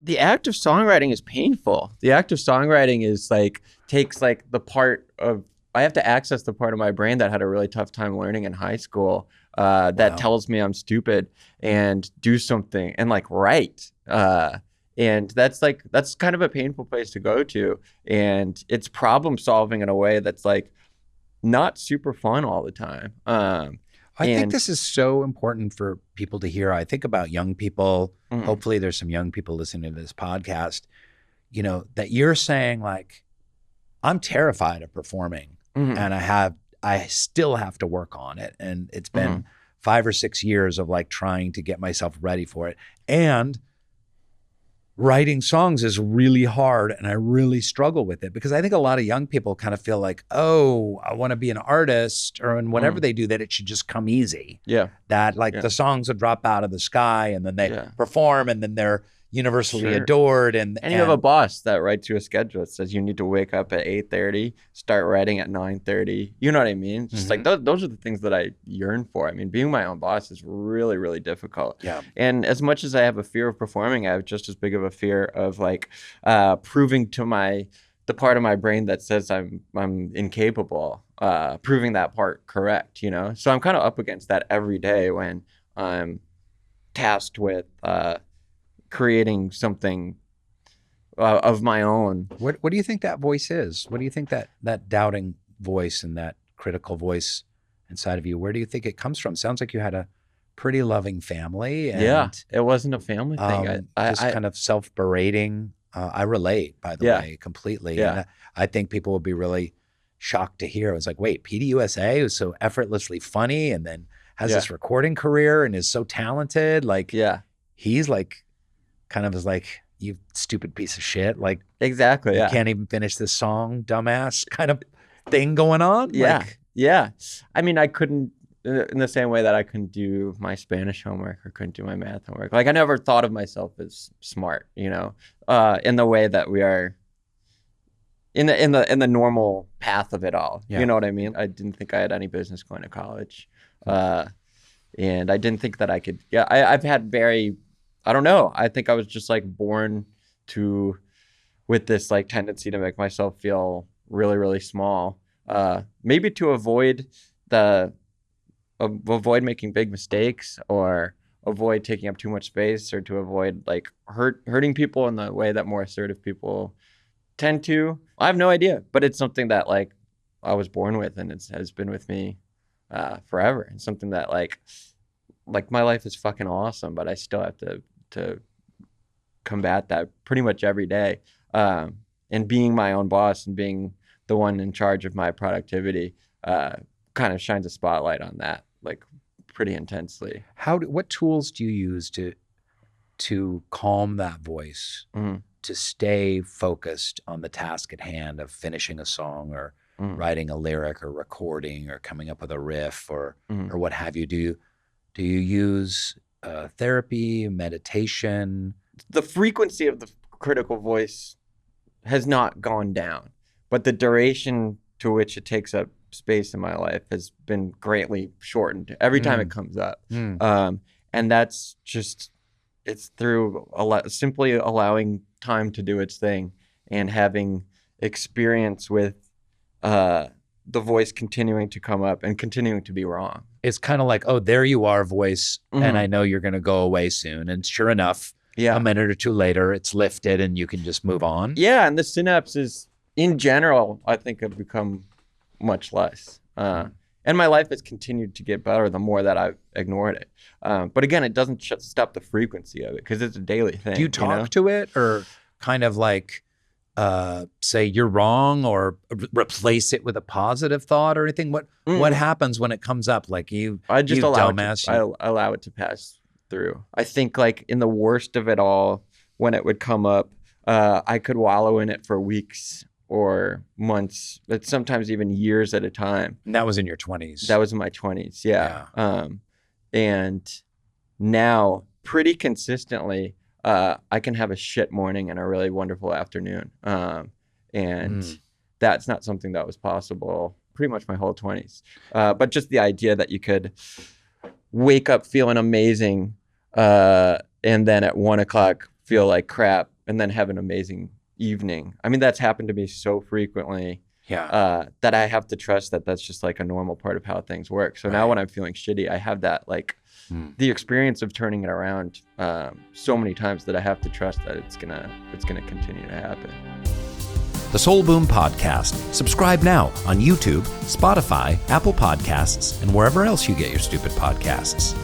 the act of songwriting is painful. The act of songwriting is like, takes like the part of, I have to access the part of my brain that had a really tough time learning in high school, that tells me I'm stupid, and do something and like write. And that's kind of a painful place to go to. And it's problem solving in a way that's like not super fun all the time. I think this is so important for people to hear. I think about young people. Hopefully there's some young people listening to this podcast, you know, that you're saying like, I'm terrified of performing and I still have to work on it. And it's been 5 or 6 years of like trying to get myself ready for it. And writing songs is really hard, and I really struggle with it because I think a lot of young people kind of feel like, oh, I want to be an artist, or in whatever they do, that it should just come easy. Yeah. That like the songs will drop out of the sky and then they perform and then they're universally adored. And you have a boss that writes you a schedule that says you need to wake up at 8:30, start writing at 9:30. You know what I mean? Just like those are the things that I yearn for. I mean, being my own boss is really, really difficult. Yeah. And as much as I have a fear of performing, I have just as big of a fear of like proving to the part of my brain that says I'm incapable, proving that part correct, you know? So I'm kind of up against that every day when I'm tasked with creating something of my own. What do you think that voice is? What do you think that doubting voice and that critical voice inside of you, where do you think it comes from? Sounds like you had a pretty loving family. And, it wasn't a family thing. Just kind of self-berating. I relate, by the way, completely. Yeah. And I think people would be really shocked to hear. It was like, wait, Petey USA was so effortlessly funny and then has this recording career and is so talented. Like, he's like, kind of is like, you stupid piece of shit. Like, exactly. You can't even finish this song, dumbass kind of thing going on. Yeah. I mean, I couldn't, in the same way that I couldn't do my Spanish homework or couldn't do my math homework. Like, I never thought of myself as smart, you know, in the way that we are in the normal path of it all. You know what I mean? I didn't think I had any business going to college. And I didn't think that I could, I've had I don't know. I think I was just like born with this like tendency to make myself feel really, really small. Maybe to avoid making big mistakes, or avoid taking up too much space, or to avoid like hurting people in the way that more assertive people tend to. I have no idea, but it's something that like I was born with, and it has been with me forever. And something that like my life is fucking awesome, but I still have to combat that pretty much every day. And being my own boss and being the one in charge of my productivity kind of shines a spotlight on that, like, pretty intensely. What tools do you use to calm that voice, to stay focused on the task at hand of finishing a song or writing a lyric or recording or coming up with a riff or what have you? Do you use therapy, meditation? The frequency of the critical voice has not gone down, but the duration to which it takes up space in my life has been greatly shortened every time it comes up. And that's just, it's through simply allowing time to do its thing and having experience with the voice continuing to come up and continuing to be wrong. It's kind of like, oh, there you are, voice, and I know you're going to go away soon. And sure enough, a minute or two later, it's lifted and you can just move on. Yeah, and the synapses in general, I think, have become much less. And my life has continued to get better the more that I've ignored it. But again, it doesn't stop the frequency of it because it's a daily thing. Do you talk to it, or kind of like say you're wrong, or replace it with a positive thought or anything? What happens when it comes up? Like I just allow it to pass through. I think like in the worst of it all, when it would come up, I could wallow in it for weeks or months, but sometimes even years at a time. And that was in your 20s. That was in my 20s, yeah. And now pretty consistently, I can have a shit morning and a really wonderful afternoon. And that's not something that was possible pretty much my whole 20s. But just the idea that you could wake up feeling amazing and then at 1 o'clock feel like crap and then have an amazing evening. I mean, that's happened to me so frequently. Yeah. That I have to trust that that's just like a normal part of how things work. So now when I'm feeling shitty, I have that like the experience of turning it around so many times that I have to trust that it's gonna continue to happen. The Soul Boom Podcast. Subscribe now on YouTube, Spotify, Apple Podcasts, and wherever else you get your stupid podcasts.